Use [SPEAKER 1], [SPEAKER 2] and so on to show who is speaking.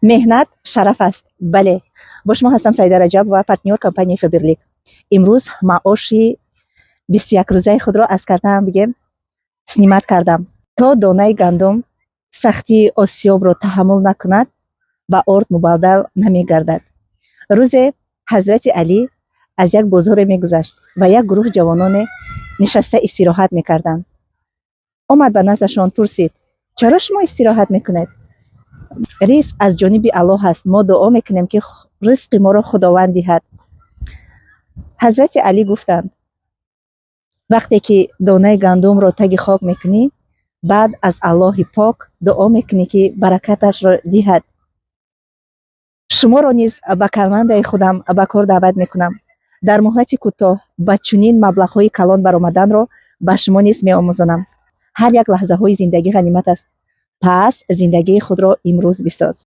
[SPEAKER 1] меҳнат шараф аст. бале, бо шумо ҳастам Саида Раҷаб ва партнёр компанияи Фаберлик. имрӯз маоши 21 рӯзаи худро аз картаам бигем снимат кардам. то донаи гандум сахтии осёбро таҳаммул накунад, ба орд мубаддал намегардад. рӯзе ҳазрати Алӣ аз як бозоре мегузашт ва як гурӯҳ ҷавононе нишаста истироҳат мекарданд. омад ба наздашон, пурсид: чаро шумо истироҳат мекунед? ризқ аз ҷониби Аллоҳ аст. мо дуо мекунем ки ризқи моро Худованд диҳад. ҳазрати Алӣ гуфтанд: вақте ки донаи гандумро таги хок мекунӣ, баъд аз Аллоҳи пок дуо мекунӣ ки баракаташро диҳад. шуморо низ ба кармандаи худам ба кор даъват мекунам. дар муҳлати кӯтоҳ ба чунин маблағҳои калон баромаданро ба шумо низ меомӯзонам. ҳар як лаҳзаҳои зиндагӣ ғанимат аст. пас зиндагии худро имрӯз бисоз.